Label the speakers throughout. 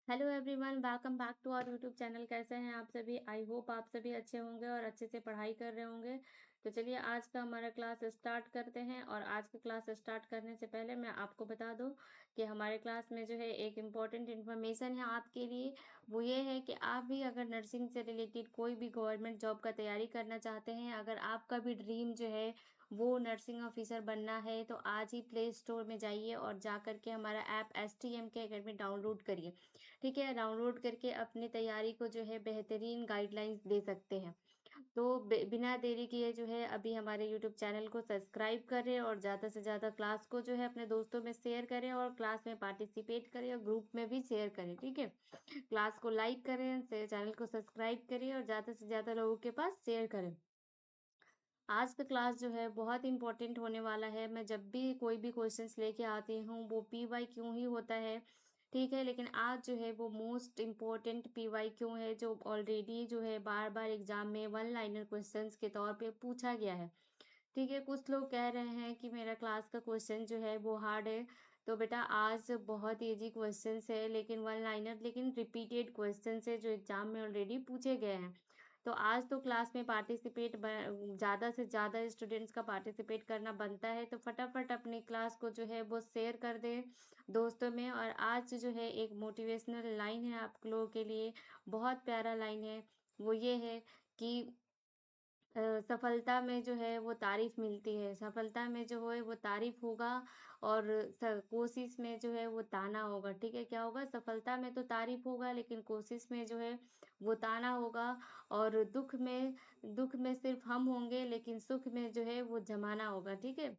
Speaker 1: Hello everyone, welcome back to our YouTube channel. कैसे हैं आप सभी? आई होप आप सभी अच्छे होंगे और अच्छे से पढ़ाई कर रहे होंगे। तो चलिए आज का हमारा क्लास स्टार्ट करते हैं। और आज का क्लास स्टार्ट करने से पहले मैं आपको बता दूं कि हमारे क्लास में जो है एक इम्पॉर्टेंट इन्फॉर्मेशन है आपके लिए। वो ये है कि आप भी अगर नर्सिंग से रिलेटेड कोई भी गवर्नमेंट जॉब का तैयारी करना चाहते हैं, अगर आपका भी ड्रीम जो है वो नर्सिंग ऑफिसर बनना है, तो आज ही प्ले स्टोर में जाइए और जा करके हमारा ऐप STM के अकेडमी डाउनलोड करिए। ठीक है, डाउनलोड करके अपनी तैयारी को जो है बेहतरीन गाइडलाइंस दे सकते हैं। तो बिना देरी किए जो है अभी हमारे यूट्यूब चैनल को सब्सक्राइब करें और ज़्यादा से ज़्यादा क्लास को जो है अपने दोस्तों में शेयर करें और क्लास में पार्टिसिपेट करें और ग्रुप में भी शेयर करें। ठीक है, क्लास को लाइक करें, चैनल को सब्सक्राइब करें और ज़्यादा से ज़्यादा लोगों के पास शेयर करें। आज का क्लास जो है बहुत इंपॉर्टेंट होने वाला है। मैं जब भी कोई भी क्वेश्चंस लेके आती हूँ वो PY क्यों ही होता है, ठीक है, लेकिन आज जो है वो मोस्ट इम्पोर्टेंट PY क्यों है, जो ऑलरेडी जो है बार बार एग्जाम में वन लाइनर क्वेश्चंस के तौर पे पूछा गया है। ठीक है, कुछ लोग कह रहे हैं कि मेरा क्लास का क्वेश्चन जो है वो हार्ड है। तो बेटा आज बहुत इजी क्वेश्चंस है, लेकिन वन लाइनर, लेकिन रिपीटेड क्वेश्चंस है जो एग्जाम में ऑलरेडी पूछे गए हैं। तो आज तो क्लास में पार्टिसिपेट ज़्यादा से ज़्यादा स्टूडेंट्स का पार्टिसिपेट करना बनता है। तो फटाफट अपनी क्लास को जो है वो शेयर कर दें दोस्तों में। और आज जो है एक मोटिवेशनल लाइन है आप लोगों के लिए, बहुत प्यारा लाइन है। वो ये है कि सफलता में जो है वो तारीफ मिलती है, सफलता में जो है वो तारीफ होगा और कोशिश में जो है वो ताना होगा। ठीक है, क्या होगा? सफलता में तो तारीफ होगा, लेकिन कोशिश में जो है वो ताना होगा। और दुख में सिर्फ हम होंगे, लेकिन सुख में जो है वो जमाना होगा। ठीक है,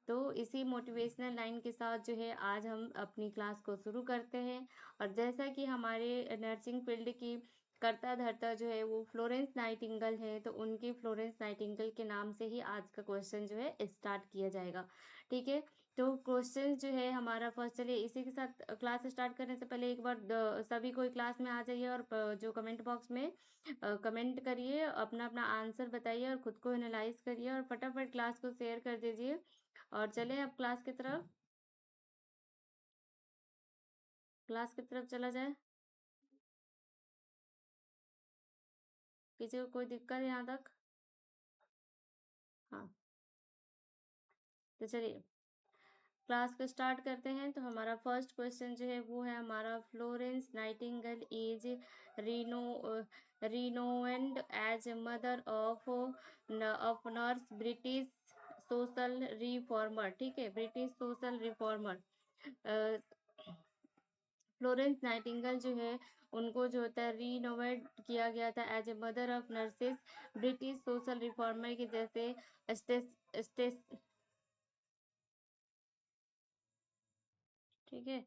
Speaker 1: तो इसी मोटिवेशनल लाइन के साथ जो है आज हम अपनी क्लास को शुरू करते हैं। और जैसा कि हमारे नर्सिंग फील्ड की कर्ता धर्ता जो है वो फ्लोरेंस नाइटिंगेल है, तो उनकी फ्लोरेंस नाइटिंगेल के नाम से ही आज का क्वेश्चन जो है स्टार्ट किया जाएगा। ठीक है, तो क्वेश्चन जो है हमारा फर्स्ट, चलिए इसी के साथ क्लास स्टार्ट करने से पहले एक बार सभी कोई क्लास में आ जाइए और जो कमेंट बॉक्स में कमेंट करिए, अपना अपना आंसर बताइए और खुद को एनालाइज करिए और फटाफट क्लास को शेयर कर दीजिए। और चले अब क्लास की तरफ चला जाए। किसी को कोई दिक्कत है यहाँ तक? हाँ, तो चलिए क्लास को स्टार्ट करते हैं। तो हमारा फर्स्ट क्वेश्चन जो है वो है हमारा, Florence Nightingale is reno renowned as mother of nurse, British social reformer. ठीक है, British social reformer. Florence Nightingale जो है उनको जो होता है रीनोवेट किया गया था as a mother of nurses, British social reformer के जैसे स्टेस स्टेस ठीक है,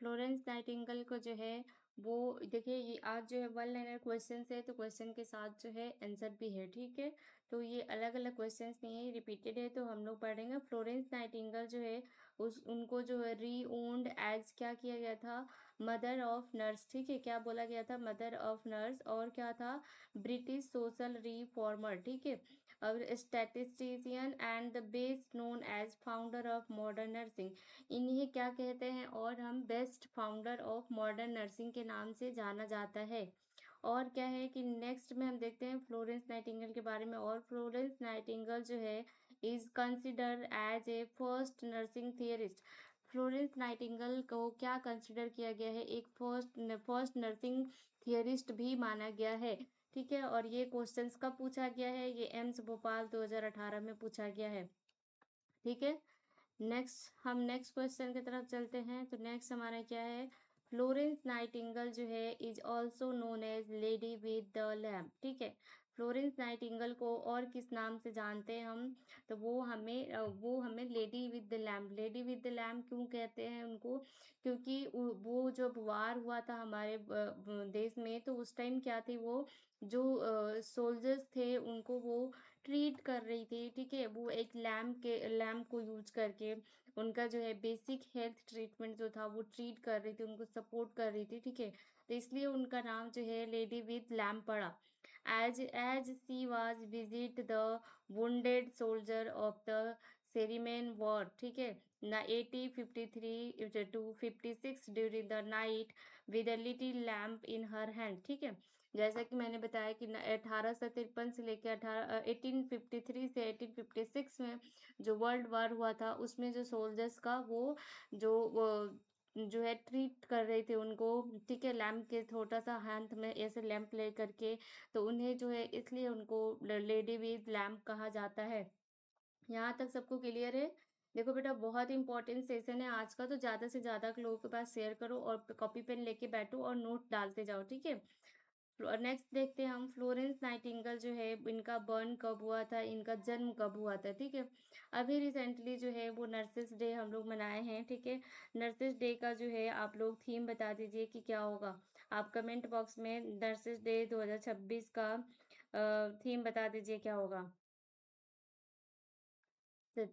Speaker 1: फ्लोरेंस नाइटिंगेल को जो है वो, देखिए ये आज जो है वन लाइनर क्वेश्चन है, तो क्वेश्चन के साथ जो है आंसर भी है। ठीक है, तो ये अलग अलग क्वेश्चंस नहीं है, रिपीटेड है। तो हम लोग पढ़ेंगे फ्लोरेंस नाइटिंगेल जो है उनको जो है री ओन्ड एज क्या किया गया था, मदर ऑफ नर्स। ठीक है, क्या बोला गया था? Mother of nurse. और क्या था? British social reformer. ठीक है, और statistician and the best known as founder of modern nursing. इन्हें क्या कहते हैं? और हम best founder of modern nursing के नाम से जाना जाता है। और क्या है कि नेक्स्ट में हम देखते हैं फ्लोरेंस नाइटिंगेल के बारे में। और फ्लोरेंस नाइटिंगेल जो है is consider as a first nursing theorist. Florence Nightingale को क्या कंसिडर किया गया है? एक फर्स्ट नर्सिंग थियरिस्ट भी माना गया है। ठीक है, और ये क्वेश्चंस कब पूछा गया है? ये एम्स भोपाल 2018 में पूछा गया है। ठीक है, नेक्स्ट क्वेश्चन की तरफ चलते हैं। तो नेक्स्ट हमारा क्या है? फ्लोरेंस नाइटिंगेल जो है is also known as lady with the lamp. ठीक है, फ्लोरेंस नाइटिंगेल को और किस नाम से जानते हैं हम? तो वो हमें lady with the lamp, lady with the lamp क्यों कहते हैं उनको? क्योंकि वो जब वार हुआ था हमारे देश में, तो उस टाइम क्या थी, वो जो सोल्जर्स थे उनको वो ट्रीट कर रही थी। ठीक है, वो एक लैम्प को यूज करके उनका जो है बेसिक हेल्थ ट्रीटमेंट जो था वो ट्रीट कर रही थी, उनको सपोर्ट कर रही थी। ठीक है, तो इसलिए उनका नाम जो है लेडी विथ लैम्प पड़ा। As as she was visit the wounded soldier of the Crimean war. ठीक है, 1853 to 56 during the night with a little lamp in her hand. ठीक है, जैसा कि मैंने बताया कि 1853 से लेकर 1853 से 1856 में जो वर्ल्ड वार हुआ था उसमें जो सोल्जर्स का वो जो है ट्रीट कर रहे थे उनको, ठीक है, लैम्प के छोटा सा हाथ में ऐसे लैम्प ले करके, तो उन्हें जो है इसलिए उनको लेडी विद लैम्प कहा जाता है। यहाँ तक सबको क्लियर है? देखो बेटा, बहुत इंपॉर्टेंट सेशन है आज का, तो ज़्यादा से ज़्यादा लोगों के पास शेयर करो और कॉपी पेन लेके बैठो और नोट डालते जाओ, ठीक है। और नेक्स्ट देखते हैं हम, फ्लोरेंस नाइटिंगेल जो है इनका बर्न कब हुआ था, इनका जन्म कब हुआ था, ठीक है। अभी रिसेंटली जो है वो नर्सेस डे हम लोग मनाए हैं, ठीक है। नर्सेस डे का जो है आप लोग थीम बता दीजिए कि क्या होगा। आप कमेंट बॉक्स में नर्सेस डे 2026 का थीम बता दीजिए क्या होगा।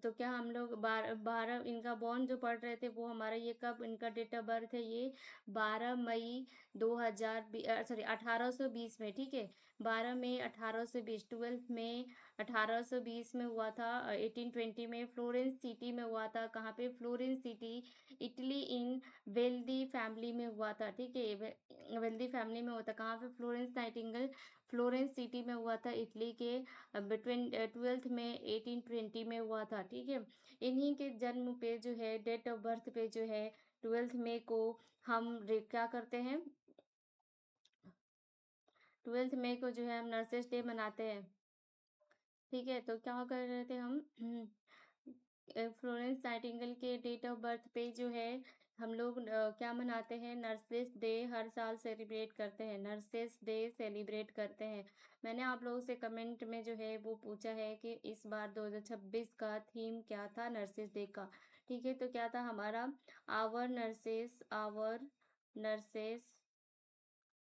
Speaker 1: तो क्या हम लोग 12 इनका बॉर्न जो पढ़ रहे थे वो हमारा ये कब इनका डेट ऑफ बर्थ है, ये 12 मई 2000 सॉरी 1820 में, ठीक है। 12 मई 1820, 12 मई 1820 में हुआ था। 1820 में फ्लोरेंस सिटी में हुआ था। कहाँ पे? फ्लोरेंस सिटी, इटली, इन वेल्दी फैमिली में हुआ था, ठीक है। वेल्दी फैमिली में हुआ था। कहाँ पे? फ्लोरेंस नाइटिंगेल फ्लोरेंस सिटी में हुआ था, इटली के। बिटवीन 12 में 1820 में हुआ था, ठीक है। इन्हीं के जन्म पे जो है, डेट ऑफ बर्थ पे जो है 12 मई को हम क्या करते हैं, 12 मई को जो है हम नर्सेस डे मनाते हैं, ठीक है। तो क्या कर रहे थे हम, फ्लोरेंस नाइटिंगेल के डेट ऑफ बर्थ पे जो है हम लोग क्या मनाते हैं, नर्सेस डे हर साल सेलिब्रेट करते हैं, नर्सेस डे सेलिब्रेट करते हैं। मैंने आप लोगों से कमेंट में जो है वो पूछा है कि इस बार 2026 का थीम क्या था नर्सेस डे का, ठीक है। तो क्या था हमारा, our nurses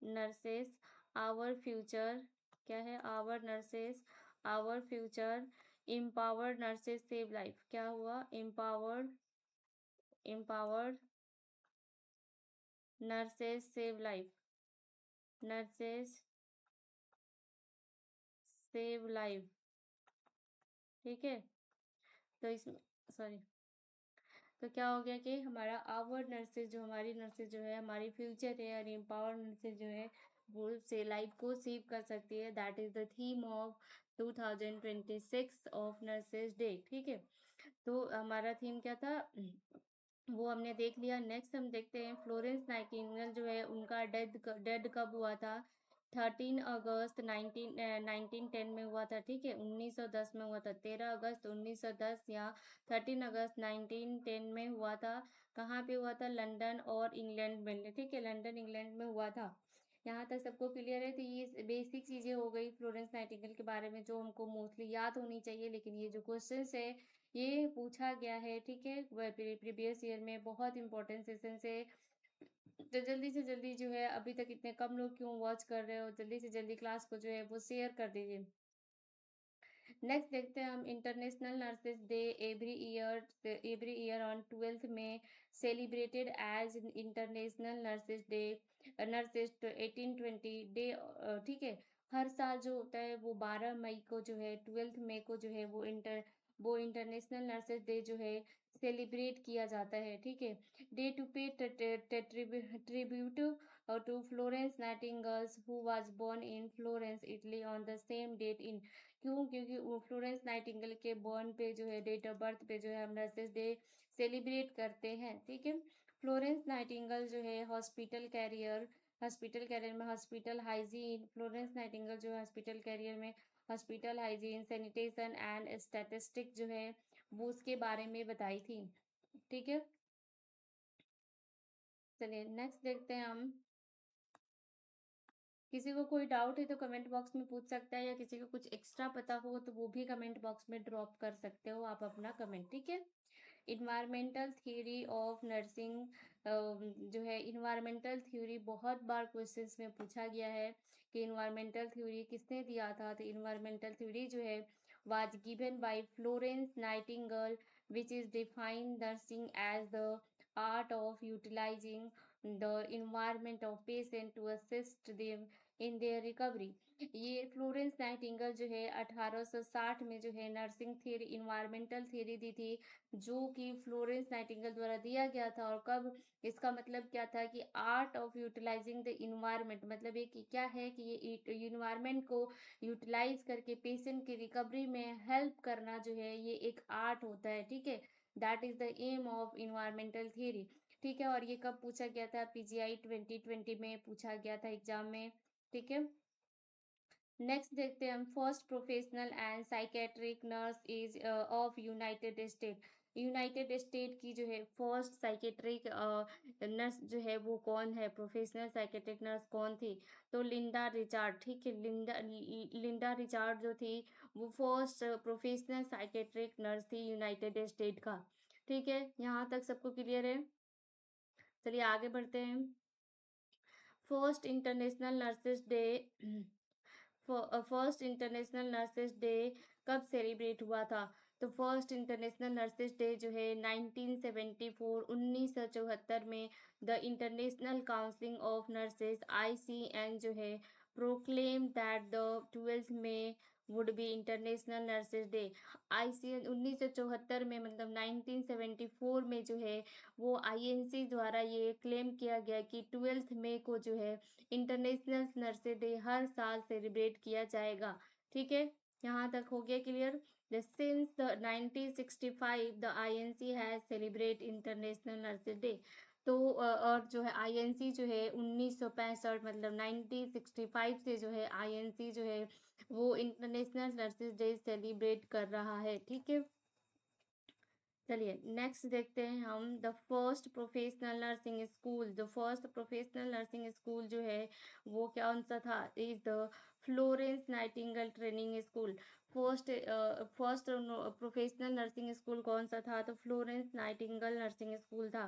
Speaker 1: nurses our future, क्या है, our nurses our future, empowered nurses save life. क्या हुआ? empowered nurses save life, nurses save life, ठीक है। तो इसमें, सॉरी, तो क्या हो गया कि हमारा आवर नर्सेज, जो हमारी नर्सेज जो है हमारी फ्यूचर है, और एम्पावर नर्सेज जो है वो से लाइफ को सेव कर सकती है। That is the theme of 2026 of nurses day, ठीक है। तो हमारा थीम क्या था वो हमने देख लिया। नेक्स्ट हम देखते हैं फ्लोरेंस नाइटिंगेल जो है उनका डेड कब हुआ था। 13 अगस्त 1910 में हुआ था, ठीक है। 1910 में हुआ था, 13 अगस्त 1910 या 13 अगस्त 1910 में हुआ था। कहाँ पे हुआ था? लंदन और इंग्लैंड में, ठीक है, लंदन इंग्लैंड में हुआ था। यहाँ तक सबको क्लियर है? तो ये बेसिक चीज़ें हो गई फ्लोरेंस नाइटिंगेल के बारे में जो हमको मोस्टली याद होनी चाहिए। लेकिन ये जो क्वेश्चन है ये पूछा गया है, ठीक है, प्रीवियस ईयर में, बहुत इंपॉर्टेंट सेशन से। तो जल्दी से जल्दी जो है, अभी तक इतने कम लोग क्यों वॉच कर रहे हो, जल्दी से जल्दी क्लास को जो है वो शेयर कर दीजिए। नेक्स्ट देखते हैं हम, international nurses day every year on 12 में celebrated as international nurses day, nurses 1820 day, ठीक है। हर साल जो होता है वो 12 मई को जो है, 12 मई को जो है वो इंटरनेशनल नर्सेस डे जो है सेलिब्रेट किया जाता है, ठीक है। Day to pay tribute to Florence Nightingale's who was born in Florence Italy on the same date in, क्यों? क्योंकि वो फ्लोरेंस नाइटिंगेल के बर्न पे जो है, डेट ऑफ बर्थ पे जो है हम नर्सेस डे सेलिब्रेट करते हैं, ठीक है। फ्लोरेंस नाइटिंगेल जो है हॉस्पिटल कैरियर में हॉस्पिटल हाइजीन, फ्लोरेंस नाइटिंगेल जो है हॉस्पिटल कैरियर में hospital hygiene, sanitation and statistic जो है वो उसके बारे में बताई थी, ठीक है। चलिए नेक्स्ट देखते हैं हम। किसी को कोई डाउट है तो कमेंट बॉक्स में पूछ सकता है, या किसी को कुछ एक्स्ट्रा पता हो तो वो भी कमेंट बॉक्स में ड्रॉप कर सकते हो आप अपना कमेंट, ठीक है। इन्वायरमेंटल थ्योरी ऑफ नर्सिंग, जो है इन्वायरमेंटल थ्योरी बहुत बार क्वेश्चंस में पूछा गया है कि इन्वायरमेंटल थ्योरी किसने दिया था। तो इन्वायरमेंटल थ्योरी जो है was given by Florence Nightingale, which is define nursing as the art of utilising the environment of patient to assist them in their recovery। ये फ्लोरेंस नाइटिंगेल जो है 1860 में जो है नर्सिंग थ्योरी, इन्वायरमेंटल थ्योरी दी थी, जो कि फ्लोरेंस नाइटिंगेल द्वारा दिया गया था। और कब, इसका मतलब क्या था कि art of utilising the environment, मतलब ये कि क्या है कि ये इन्वायरमेंट को यूटिलाइज करके पेशेंट की रिकवरी में हेल्प करना जो है ये एक आर्ट होता है। ठीक है, that is the aim of environmental theory. ठीक है, और ये कब पूछा गया था? पीजीआई 2020 में पूछा गया था एग्जाम में। ठीक है, नेक्स्ट देखते हैं हम। First professional and psychiatric nurse is of United state. United state की जो है फर्स्ट साइकेट्रिक नर्स जो है वो कौन है? प्रोफेशनल साइकेट्रिक नर्स कौन थी? तो लिंडा रिचार्ड। ठीक है, लिंडा रिचार्ड जो थी वो फर्स्ट प्रोफेशनल साइकेट्रिक नर्स थी यूनाइटेड स्टेट का। ठीक है, यहाँ तक सबको क्लियर है? चलिए आगे बढ़ते हैं। First international nurses day first international nurses day कब सेलिब्रेट हुआ था? तो फर्स्ट इंटरनेशनल नर्सेस डे जो है 1974 1974 में the international council of nurses ICN जो है प्रोक्लेम दैट द 12th में would be international nurses day. ICN 1974 में, मतलब 1974 में जो है वो INC द्वारा ये क्लेम किया गया कि 12th मई को जो है इंटरनेशनल नर्सेस डे हर साल सेलिब्रेट किया जाएगा। ठीक है, यहाँ तक हो गया clear? Since the 1965 the INC has celebrate international nurses day. तो और जो है INC जो है 1965, मतलब 1965 से जो है INC जो है वो इंटरनेशनल नर्सेस डे सेलिब्रेट कर रहा है। ठीक है, चलिए नेक्स्ट देखते हैं हम। The first professional nursing school, the first professional nursing school जो है वो कौन सा था? Is the Florence Nightingale training school. First professional nursing school कौन सा था? तो फ्लोरेंस नाइटिंगेल नर्सिंग स्कूल था।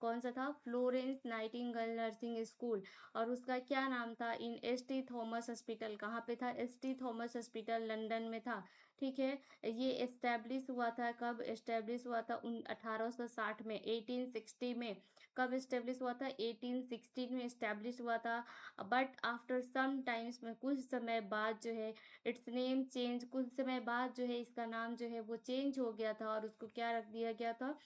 Speaker 1: कौन सा था? Florence Nightingale nursing school. और उसका क्या नाम था? इन ST थॉमस हॉस्पिटल। कहाँ पे था? ST थॉमस हॉस्पिटल लंदन में था। ठीक है, ये एस्टेब्लिश हुआ था कब? एस्टेब्लिश हुआ था 1860 में, 1860 में। कब एस्टेब्लिश हुआ था? 1860 में एस्टेब्लिश हुआ था। बट आफ्टर सम टाइम्स में, कुछ समय बाद जो है इट्स नेम चेंज, कुछ समय बाद जो है इसका नाम जो है वो चेंज हो गया था और उसको क्या रख दिया गया था?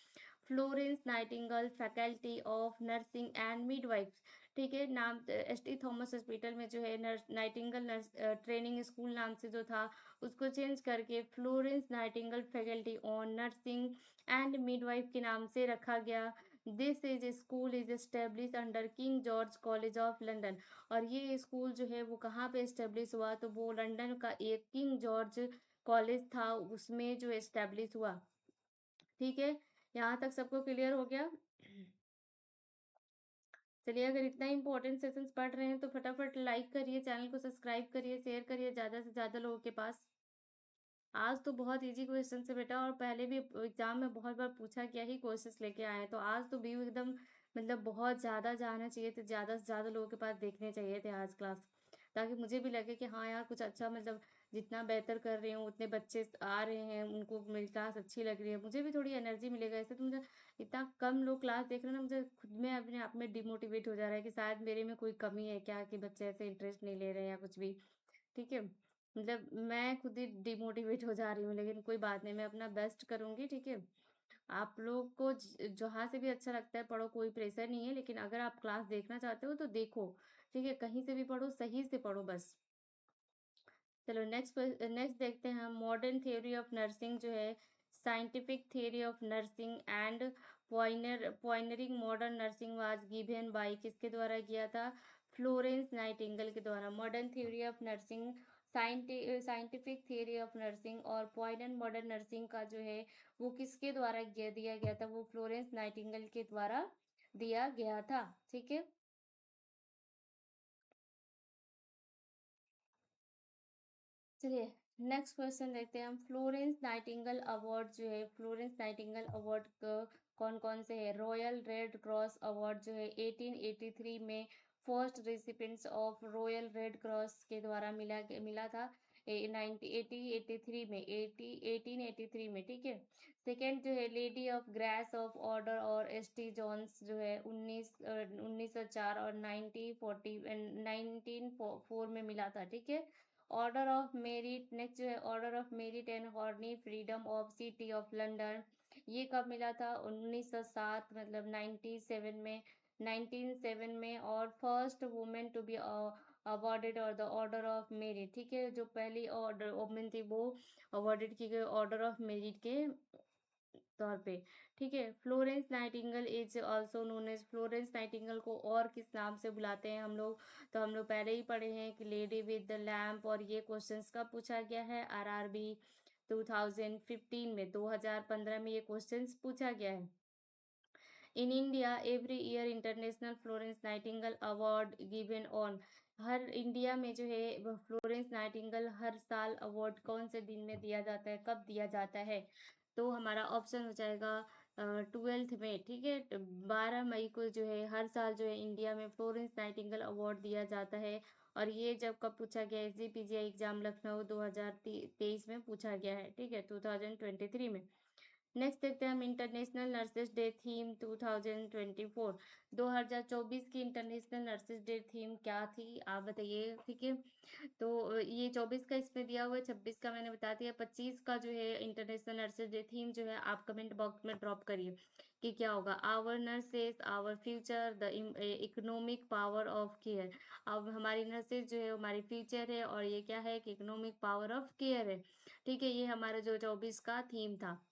Speaker 1: Florence Nightingale faculty of nursing and midwives. ठीक है, नाम ST थॉमस हॉस्पिटल में जो है nurse Nightingale nurse training school नाम से जो था उसको चेंज करके Florence Nightingale faculty on nursing and midwife के नाम से रखा गया। This is school is establish under king George college of London. और ये स्कूल जो है वो कहाँ पे एस्टेब्लिश हुआ? तो वो लंदन का एक किंग जॉर्ज कॉलेज था उसमें जो एस्टेब्लिश हुआ। ठीक है, यहाँ तक सबको क्लियर हो गया? चलिए, अगर इतना इंपॉर्टेंट सेशंस पढ़ रहे हैं तो फटाफट लाइक करिए, चैनल को सब्सक्राइब करिए, शेयर करिए ज़्यादा से ज़्यादा लोगों के पास। आज तो बहुत इजी क्वेश्चन से बेटा, और पहले भी एग्जाम में बहुत बार पूछा गया ही क्वेश्चंस लेके आए हैं, तो आज तो व्यू एकदम मतलब बहुत ज़्यादा जाना चाहिए थे, ज़्यादा से ज़्यादा लोगों के पास देखने चाहिए थे आज क्लास, ताकि मुझे भी लगे कि हाँ यार कुछ अच्छा, मतलब जितना बेहतर कर रही हूँ उतने बच्चे आ रहे हैं, उनको मेरी क्लास अच्छी लग रही है, मुझे भी थोड़ी एनर्जी मिलेगा। ऐसे तो मुझे इतना कम लोग क्लास देख रहे हैं ना, मुझे खुद में अपने आप में डिमोटिवेट हो जा रहा है कि शायद मेरे में कोई कमी है क्या, कि बच्चे ऐसे इंटरेस्ट नहीं ले रहे हैं या कुछ भी। ठीक है, मतलब मैं खुद ही डिमोटिवेट हो जा रही हूँ, लेकिन कोई बात नहीं, मैं अपना बेस्ट करूँगी। ठीक है, आप लोग को जहाँ से भी अच्छा लगता है पढ़ो, कोई प्रेशर नहीं है, लेकिन अगर आप क्लास देखना चाहते हो तो देखो। ठीक है, कहीं से भी पढ़ो, सही से पढ़ो बस। चलो नेक्स्ट देखते हैं हम। मॉडर्न थ्योरी ऑफ नर्सिंग जो है scientific theory of nursing and pioneering modern nursing was given by, किसके द्वारा किया था? फ्लोरेंस नाइटिंगेल के द्वारा। Modern theory of nursing, scientific theory of nursing और पॉइनर मॉडर्न नर्सिंग का जो है वो किसके द्वारा दिया गया था? वो फ्लोरेंस नाइटिंगेल के द्वारा दिया गया था। ठीक है, चलिए नेक्स्ट क्वेश्चन देखते हैं हम। फ्लोरेंस नाइटिंगेल अवार्ड जो है, फ्लोरेंस नाइटिंगेल अवार्ड कौन कौन से है? रॉयल रेड क्रॉस अवार्ड जो है 1883 में first recipients of royal red cross के द्वारा मिला था। 1883 में, 1883 में, ठीक है। सेकेंड जो है lady of grass of order और एस.टी. जॉन्स जो है 1904 और 1904 में मिला था, ठीक है। ऑर्डर ऑफ मेरिट, नेक्स्ट जो है order of merit and horny freedom of city of London, ये कब मिला था? 1907, मतलब 97 में, 1907 में। और first women to be awarded और द ऑर्डर ऑफ मेरिट, ठीक है। जो पहली ऑर्डर वुमेन थी वो अवार्डेड की गई ऑर्डर ऑफ मेरिट के तौर पे, ठीक है। Florence Nightingale is also known as, Florence Nightingale को और किस नाम से बुलाते हैं हम लोग? तो हम लोग पहले ही पढ़े हैं कि लेडी विद द लैम्प। और ये क्वेश्चंस कब पूछा गया है? आरआरबी 2015 में, 2015 में ये क्वेश्चंस पूछा गया है। In India every year international Florence Nightingale award given on, her India में जो है फ्लोरेंस नाइटिंगेल हर साल अवार्ड कौन से दिन में दिया जाता है, कब दिया जाता है? तो हमारा ऑप्शन हो जाएगा 12th में, ठीक है। 12 मई को जो है हर साल जो है इंडिया में फ्लोरेंस नाइटिंगेल अवार्ड दिया जाता है। और ये जब कब पूछा गया? SGPGI एग्जाम लखनऊ 2023 में पूछा गया है, ठीक है, 2023 में। नेक्स्ट देखते हैं हम इंटरनेशनल नर्सेज डे थीम 2024, 2024 की इंटरनेशनल नर्सेज डे थीम क्या थी, आप बताइए, ठीक है। तो ये 24 का इसमें दिया हुआ है, 26 का मैंने बता दिया, 25 का जो है इंटरनेशनल नर्सेज डे थीम जो है आप कमेंट बॉक्स में ड्रॉप करिए कि क्या होगा। Our nurses our future, the economic power of care. अब हमारी नर्सेज जो है हमारी फ्यूचर है, और ये क्या है कि इकोनॉमिक पावर ऑफ केयर है, ठीक है। ये हमारा जो 24 का थीम था।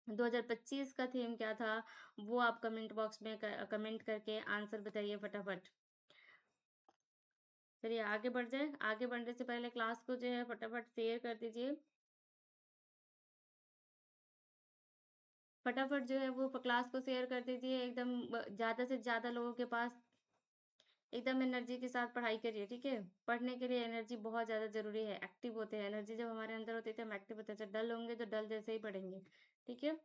Speaker 1: 2025 का थीम क्या था वो आप कमेंट बॉक्स में कमेंट करके आंसर बताइए फटाफट। चलिए आगे बढ़ जाए। आगे बढ़ने से पहले क्लास को जो है फटाफट शेयर कर दीजिए। फटाफट जो है वो क्लास को शेयर कर दीजिए, एकदम ज़्यादा से ज़्यादा लोगों के पास एकदम एनर्जी के साथ पढ़ाई करिए, ठीक है। पढ़ने के लिए एनर्जी बहुत ज़्यादा ज़रूरी है, एक्टिव होते हैं। एनर्जी जब हमारे अंदर होती है तो हम एक्टिव होते हैं। जब डल होंगे तो डल जैसे ही पढ़ेंगे, ठीक है।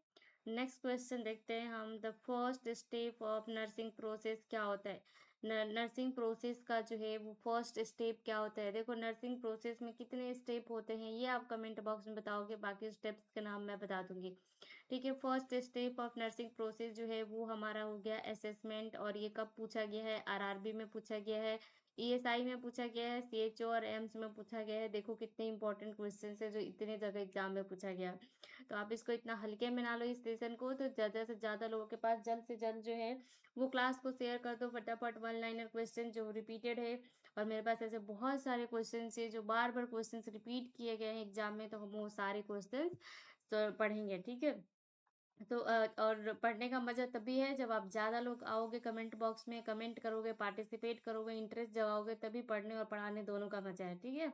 Speaker 1: नेक्स्ट क्वेश्चन देखते हैं हम। The first step of nursing process क्या होता है? नर्सिंग प्रोसेस का जो है वो फर्स्ट स्टेप क्या होता है? देखो नर्सिंग प्रोसेस में कितने स्टेप होते हैं ये आप कमेंट बॉक्स में बताओगे, बाकी स्टेप्स के नाम मैं बता दूंगी, ठीक है। First step of nursing process जो है वो हमारा हो गया असेसमेंट। और ये कब पूछा गया है? आरआरबी में पूछा गया है, ईएसआई में पूछा गया है, सीएचओ और एम्स में पूछा गया है। देखो कितने इंपॉर्टेंट क्वेश्चन है जो इतने जगह एग्जाम में पूछा गया। तो आप इसको इतना हल्के में ना लो इस सेशन को। तो ज़्यादा से ज़्यादा लोगों के पास जल्द से जल्द जो है वो क्लास को शेयर कर दो फटाफट। वन लाइनर क्वेश्चन जो रिपीटेड है, और मेरे पास ऐसे बहुत सारे क्वेश्चन है जो बार बार क्वेश्चन रिपीट किए गए हैं एग्जाम में, तो हम वो सारे क्वेश्चन तो पढ़ेंगे, ठीक है। तो और पढ़ने का मज़ा तभी है जब आप ज़्यादा लोग आओगे कमेंट बॉक्स में, कमेंट करोगे, पार्टिसिपेट करोगे, इंटरेस्ट जगाओगे, तभी पढ़ने और पढ़ाने दोनों का मज़ा है, ठीक है।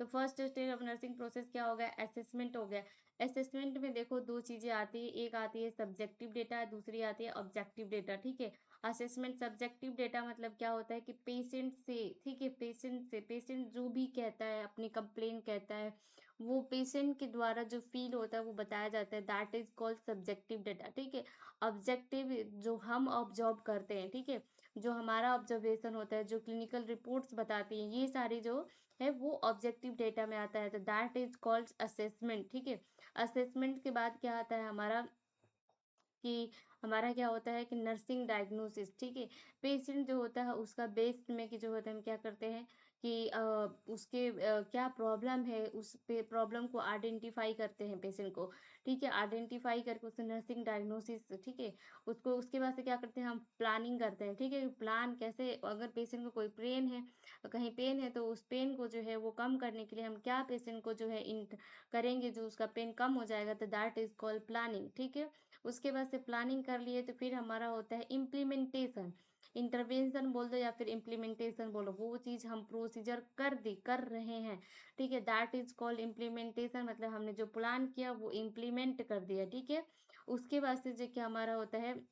Speaker 1: तो first stage of nursing process क्या हो गया? असेसमेंट हो गया। असेसमेंट में देखो दो चीज़ें आती है, एक आती है सब्जेक्टिव डेटा, दूसरी आती है ऑब्जेक्टिव डेटा, ठीक है। असेसमेंट सब्जेक्टिव डेटा मतलब क्या होता है कि पेशेंट से, ठीक है, पेशेंट जो भी कहता है, अपनी कंप्लेन कहता है, वो पेशेंट के द्वारा जो फील होता है वो बताया जाता है, that is called subjective data, ठीक है। ऑब्जेक्टिव जो हम ऑब्जर्व करते हैं, ठीक है, जो हमारा ऑब्जर्वेशन होता है, जो क्लिनिकल रिपोर्ट्स बताती हैं, ये सारी जो है वो ऑब्जेक्टिव डेटा में आता है, तो दैट इज कॉल्ड असेसमेंट, ठीक है। असेसमेंट के बाद क्या आता है हमारा कि हमारा क्या होता है कि नर्सिंग डायग्नोसिस, ठीक है। पेशेंट जो होता है उसका बेस में कि जो होता है हम क्या करते हैं कि उसके क्या प्रॉब्लम है, उस पे प्रॉब्लम को आइडेंटिफाई करते हैं पेशेंट को, ठीक है। आइडेंटिफाई करके उससे नर्सिंग डायग्नोसिस, ठीक है, उसको उसके बाद से क्या करते हैं हम प्लानिंग करते हैं, ठीक है। प्लान कैसे, अगर पेशेंट को कोई पेन है तो उस पेन को जो है वो कम करने के लिए हम क्या पेशेंट को जो है इन करेंगे, जो उसका पेन कम हो जाएगा, तो दैट इज कॉल्ड प्लानिंग, ठीक है। उसके बाद से प्लानिंग कर लिए तो फिर हमारा होता है इम्प्लीमेंटेशन। इंटरवेंशन बोल दो या फिर इम्प्लीमेंटेशन बोलो, वो चीज़ हम प्रोसीजर कर रहे हैं, ठीक है, दैट इज कॉल्ड इम्प्लीमेंटेशन। मतलब हमने जो प्लान किया वो इम्प्लीमेंट कर दिया, ठीक है। उसके बाद से जो क्या हमारा होता है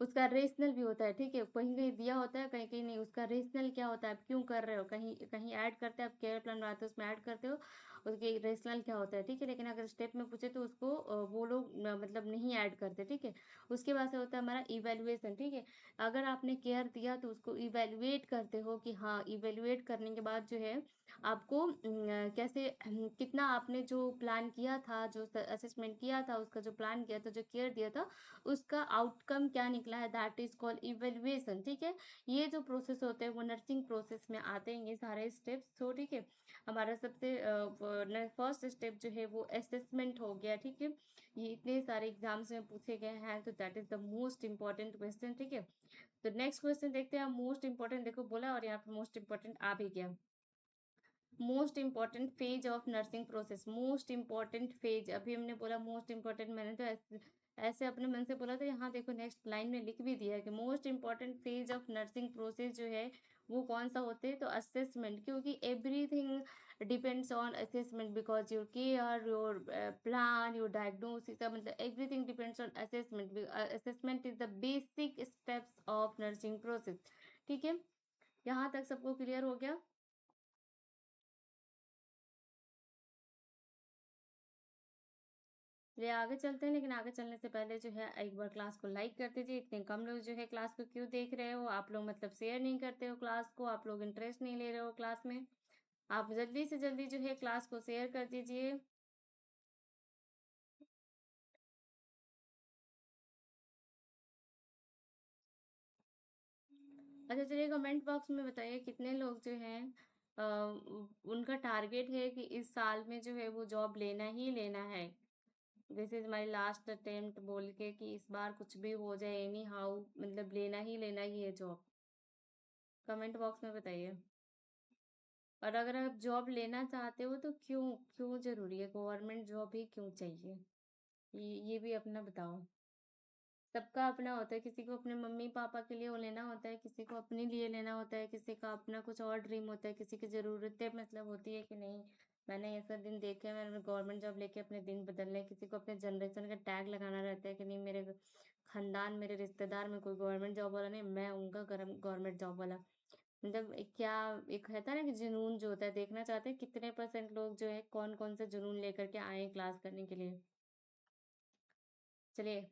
Speaker 1: उसका रेशनल भी होता है, ठीक है। कहीं कहीं दिया होता है, कहीं कहीं नहीं। उसका रेशनल क्या होता है, आप क्यों कर रहे हो, कहीं कहीं ऐड करते हैं, आप केयर प्लान बनाते हो उसमें ऐड करते हो, उसके रेशनल क्या होता है, ठीक है। लेकिन अगर स्टेप में पूछे तो उसको वो लोग मतलब नहीं ऐड करते, ठीक है। उसके बाद से होता है हमारा इवेल्युएशन, ठीक है। अगर आपने केयर दिया तो उसको इवेल्युएट करते हो कि हाँ, इवेल्युएट करने के बाद जो है आपको कैसे कितना आपने जो प्लान किया था, जो असेसमेंट किया था, उसका जो प्लान किया था, जो केयर दिया था, उसका आउटकम क्या निकला है, दैट इज कॉल्ड इवेल्युएशन, ठीक है। ये जो प्रोसेस होते हैं वो नर्सिंग प्रोसेस में आते हैं ये सारे स्टेप्स, तो ठीक है। हमारा सबसे फर्स्ट स्टेप जो है वो असेसमेंट हो गया, ठीक है। ये इतने सारे एग्जाम्स में पूछे गए हैं, तो that is the most important question, ठीक है। तो नेक्स्ट क्वेश्चन देखते हैं। मोस्ट इंपॉर्टेंट देखो बोला और यहाँ पे मोस्ट इंपॉर्टेंट आ भी गया। Most important phase of nursing process, most important phase, अभी हमने बोला मोस्ट इंपॉर्टेंट, मैंने तो ऐसे अपने मन से बोला था, यहाँ देखो नेक्स्ट लाइन में लिख भी दिया है कि most important phase of nursing process जो है वो कौन सा होते हैं, तो असेसमेंट, क्योंकि everything depends on assessment, because your care, your plan, your diagnosis, मतलब everything depends on assessment. Assessment is the basic steps of nursing process, ठीक है। यहाँ तक सबको क्लियर हो गया। चलिए आगे चलते हैं, लेकिन आगे चलने से पहले जो है एक बार क्लास को लाइक कर दीजिए। इतने कम लोग जो है क्लास को क्यों देख रहे हो आप लोग, मतलब शेयर नहीं करते हो क्लास को, आप लोग इंटरेस्ट नहीं ले रहे हो क्लास में। आप जल्दी से जल्दी जो है क्लास को शेयर कर दीजिए। अच्छा चलिए कमेंट बॉक्स में बताइए कितने लोग जो हैं उनका टारगेट है कि इस साल में जो है वो जॉब लेना ही लेना है। This is my last attempt बोल के कि इस बार कुछ भी हो जाए, एनी हाउ मतलब लेना ही है जॉब। कमेंट बॉक्स में बताइए। और अगर आप जॉब लेना चाहते हो तो क्यों, क्यों जरूरी है, गवर्नमेंट जॉब ही क्यों चाहिए, ये भी अपना बताओ। सबका अपना होता है, किसी को अपने मम्मी पापा के लिए वो लेना होता है, किसी को अपने लिए लेना होता है, किसी का अपना कुछ और ड्रीम होता है, किसी की ज़रूरतें मतलब होती है कि नहीं मैंने ऐसा दिन देखे हैं, मैंने गवर्नमेंट जॉब लेके अपने दिन बदलने, किसी को अपने जनरेशन का टैग लगाना रहता है कि नहीं मेरे खानदान, मेरे रिश्तेदार में कोई गवर्नमेंट जॉब वाला नहीं, मैं उनका गवर्नमेंट जॉब वाला। मतलब क्या एक रहता है ना कि जुनून जो होता है, देखना चाहते हैं कितने परसेंट लोग जो है कौन कौन से जुनून लेकर के आए हैं क्लास करने के लिए। चलिए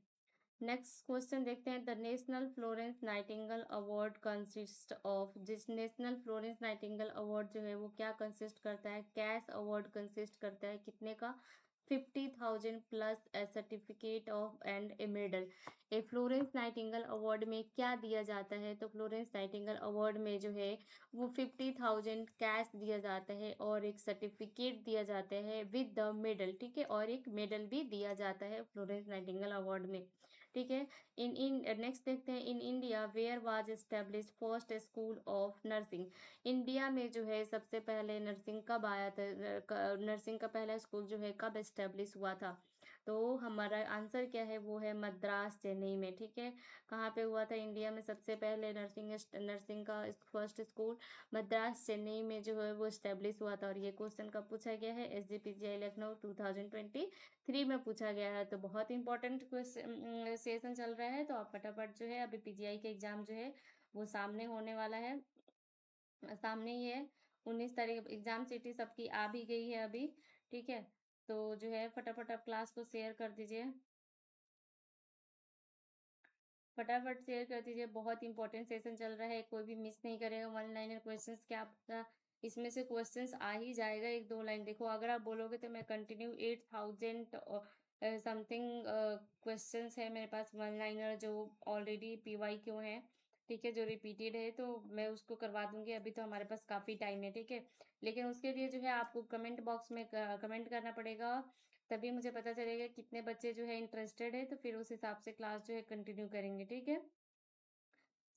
Speaker 1: नेक्स्ट क्वेश्चन देखते हैं। The national Florence Nightingale award consist of, जिस नेशनल फ्लोरेंस नाइटिंगेल अवार्ड जो है वो क्या कंसिस्ट करता है, कैश अवार्ड कंसिस्ट करता है कितने का, 50,000 plus A certificate of and A medal. A Florence Nightingale award में क्या दिया जाता है, तो फ्लोरेंस नाइटिंगेल अवार्ड में जो है वो 50,000 कैश दिया जाता है और एक सर्टिफिकेट दिया जाता है विद द मेडल, ठीक है। और एक मेडल भी दिया जाता है फ्लोरेंस नाइटिंगेल अवार्ड में, ठीक है। इन नेक्स्ट देखते हैं। In India where was establish first school of nursing, India में जो है सबसे पहले नर्सिंग कब आया था, नर्सिंग का पहला स्कूल जो है कब एस्टेब्लिश हुआ था, तो हमारा आंसर क्या है, वो है मद्रास चेन्नई में, ठीक है। कहाँ पे हुआ था इंडिया में सबसे पहले नर्सिंग नर्सिंग का फर्स्ट स्कूल, मद्रास चेन्नई में जो है वो एस्टेब्लिश हुआ था। और ये क्वेश्चन कब पूछा गया है, SGPGI लखनऊ 2023 में पूछा गया है। तो बहुत इंपॉर्टेंट क्वेश्चन सेशन चल रहा है, तो आप फटाफट जो है अभी PGI के एग्जाम जो है वो सामने होने वाला है, सामने ही है। 19 तारीख एग्जाम सिटी सबकी आ भी गई है अभी, ठीक है। तो जो है फटाफट आप क्लास को शेयर कर दीजिए, फटाफट शेयर कर दीजिए। बहुत इंपॉर्टेंट सेशन चल रहा है, कोई भी मिस नहीं करेगा। 1 लाइनर क्वेश्चंस क्या आपका इसमें से क्वेश्चंस आ ही जाएगा, 1-2 लाइन। देखो अगर आप बोलोगे तो मैं कंटिन्यू 8,000 समथिंग क्वेश्चंस है मेरे पास 1 लाइनर, जो ऑलरेडी PYQ है, ठीक है, जो रिपीटेड है, तो मैं उसको करवा दूंगी। अभी तो हमारे पास काफ़ी टाइम है, ठीक है। लेकिन उसके लिए जो है आपको कमेंट बॉक्स में कमेंट करना पड़ेगा, तभी मुझे पता चलेगा कितने बच्चे जो है इंटरेस्टेड है, तो फिर उस हिसाब से क्लास जो है कंटिन्यू करेंगे, ठीक है।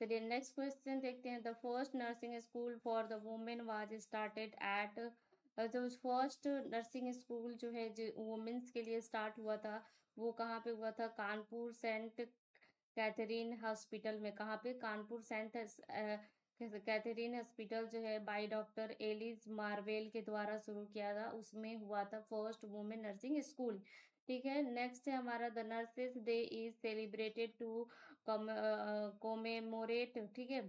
Speaker 1: चलिए नेक्स्ट क्वेश्चन देखते हैं। The first nursing school for the women was started at, जो फर्स्ट नर्सिंग स्कूल जो है जो वुमेन्स के लिए स्टार्ट हुआ था वो कहाँ पे हुआ था, कानपुर सेंट कैथरीन हॉस्पिटल में। कहाँ पे, कानपुर सेंट कैथरीन हॉस्पिटल जो है बाय डॉक्टर एलिस मार्वेल के द्वारा शुरू किया था, उसमें हुआ था फर्स्ट वुमेन नर्सिंग स्कूल, ठीक है। नेक्स्ट है हमारा the nurses day is celebrated to commemorate, ठीक है,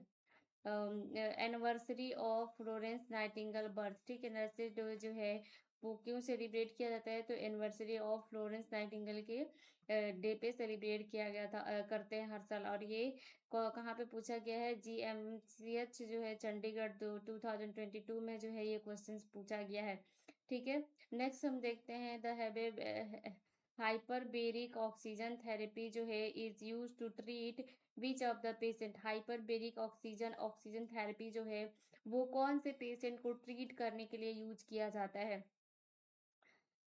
Speaker 1: anniversary of Florence Nightingale birth, ठीक है। नर्सिंग डे जो है वो क्यों सेलिब्रेट किया जाता है, तो एनिवर्सरी ऑफ फ्लोरेंस नाइटिंगेल के डे पे सेलिब्रेट किया गया था, करते हैं हर साल। और ये कहाँ पे पूछा गया है, GMCH जो है चंडीगढ़ 2022 में जो है ये क्वेश्चन पूछा गया है, ठीक है। नेक्स्ट हम देखते हैं द हाइपरबेरिक ऑक्सीजन थेरेपी जो है is use to treat which of the patient. Hyperbaric oxygen therapy जो है वो कौन से पेशेंट को ट्रीट करने के लिए यूज किया जाता है,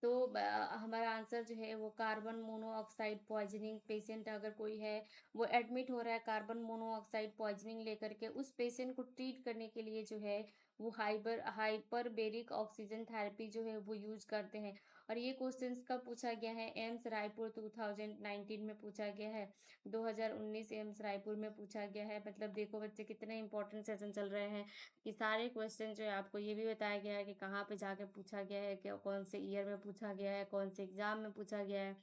Speaker 1: तो हमारा आंसर जो है वो कार्बन मोनोऑक्साइड पॉइजनिंग पेशेंट अगर कोई है, वो एडमिट हो रहा है कार्बन मोनोऑक्साइड पॉइजनिंग लेकर के, उस पेशेंट को ट्रीट करने के लिए जो है वो हाइपरबेरिक ऑक्सीजन थेरेपी जो है वो यूज करते हैं। और ये क्वेश्चंस कब पूछा गया है, एम्स रायपुर 2019 में पूछा गया है, 2019 एम्स रायपुर में पूछा गया है। मतलब देखो बच्चे कितने इंपॉर्टेंट सेशन चल रहे हैं कि सारे क्वेश्चन जो है आपको ये भी बताया गया है कि कहाँ पे जाके पूछा गया है, कि कौन से ईयर में पूछा गया है, कौन से एग्जाम में पूछा गया है,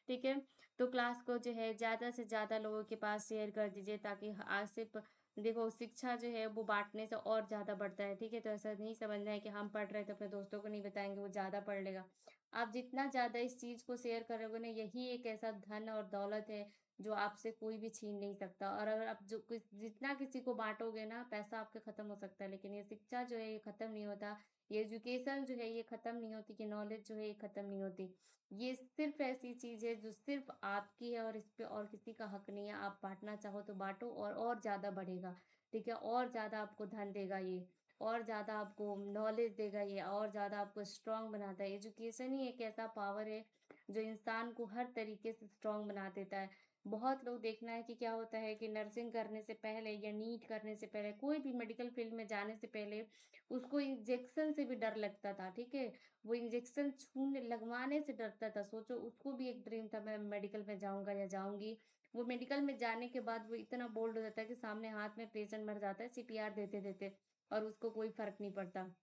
Speaker 1: ठीक है। तो क्लास को जो है ज़्यादा से ज़्यादा लोगों के पास शेयर कर दीजिए, ताकि आज से देखो शिक्षा जो है वो बांटने से और ज़्यादा बढ़ता है, ठीक है। तो ऐसा नहीं समझना है कि हम पढ़ रहे हैं तो अपने दोस्तों को नहीं बताएंगे, वो ज़्यादा पढ़ लेगा। आप जितना ज़्यादा इस चीज़ को शेयर करोगे ना, यही एक ऐसा धन और दौलत है जो आपसे कोई भी छीन नहीं सकता। और अगर आप जो कुछ जितना किसी को बांटोगे ना, पैसा आपका खत्म हो सकता है, लेकिन ये शिक्षा जो है ये खत्म नहीं होता, ये एजुकेशन जो है ये खत्म नहीं होती, कि नॉलेज जो है ये खत्म नहीं होती। ये सिर्फ ऐसी चीज है जो सिर्फ आपकी है, और इस पे और किसी का हक नहीं है। आप बांटना चाहो तो बांटो, और ज्यादा बढ़ेगा, ठीक है। और ज्यादा आपको धन देगा ये, और ज्यादा आपको नॉलेज देगा ये, और ज्यादा आपको स्ट्रांग बनाता है। एजुकेशन ही एक ऐसा पावर है जो इंसान को हर तरीके से स्ट्रांग बना देता है। बहुत लोग देखना है कि क्या होता है कि नर्सिंग करने से पहले या नीट करने से पहले, कोई भी मेडिकल फील्ड में जाने से पहले उसको इंजेक्शन से भी डर लगता था, ठीक है। वो इंजेक्शन छूने लगवाने से डरता था। सोचो, उसको भी एक ड्रीम था मैं मेडिकल में जाऊंगा या जाऊंगी। वो मेडिकल में जाने के बाद वो इतना बोल्ड हो जाता है कि सामने हाथ में पेशेंट मर जाता है CPR देते देते, और उसको कोई फर्क नहीं पड़ता,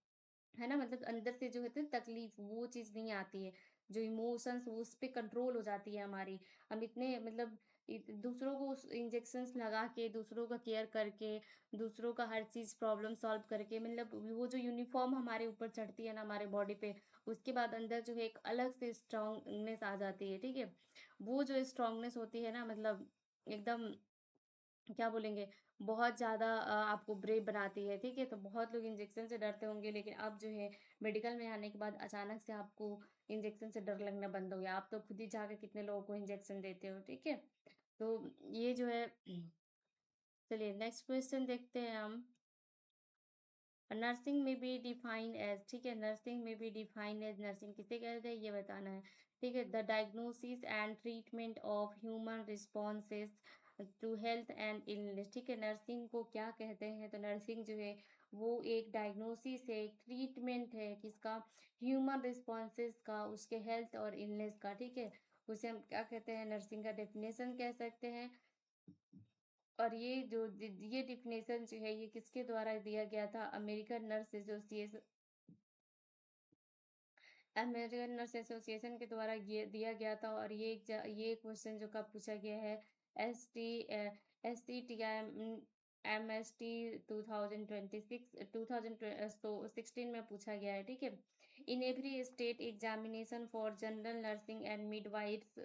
Speaker 1: है ना। मतलब अंदर से जो होती है तकलीफ, वो चीज नहीं आती है, जो इमोशंस वो उस पे कंट्रोल हो जाती है हमारी। हम इतने मतलब दूसरों को इंजेक्शंस लगा के, दूसरों का केयर करके, दूसरों का हर चीज प्रॉब्लम सॉल्व करके, मतलब वो जो यूनिफॉर्म हमारे ऊपर चढ़ती है ना हमारे बॉडी पे, उसके बाद अंदर जो है एक अलग से स्ट्रांगनेस आ जाती है, ठीक है। वो जो स्ट्रांगनेस होती है ना, मतलब एकदम क्या बोलेंगे, बहुत ज़्यादा आपको ब्रेव बनाती है, ठीक है। तो बहुत लोग इंजेक्शन से डरते होंगे, लेकिन अब जो है मेडिकल में आने के बाद अचानक से आपको इंजेक्शन से डर लगना बंद हो गया। आप तो खुद ही जाके कितने लोगों को इंजेक्शन देते हो, ठीक है। तो ये जो है चलिए नेक्स्ट क्वेश्चन देखते हैं हम। नर्सिंग में बी डिफाइन एज, ठीक है, नर्सिंग में बी डिफाइन एज, नर्सिंग किसे कहते हैं ये बताना है, ठीक है। The diagnosis and treatment of human responses to health and illness, ठीक है। नर्सिंग को क्या कहते हैं, तो नर्सिंग जो है वो एक डायग्नोसिस है, एक ट्रीटमेंट है किसका, ह्यूमन रिस्पॉन्सेस का, उसके हेल्थ और इलनेस का, ठीक है। उसे हम क्या कहते हैं, नर्सिंग का डेफिनेशन कह सकते हैं। और ये डिफिनेशन जो है ये किसके द्वारा दिया गया था, अमेरिकन नर्स एसोसिएशन के द्वारा दिया गया था। और ये क्वेश्चन जो कब पूछा गया है, STTMST 2016 में पूछा गया है, ठीक है। In every state examination for general nursing and midwifes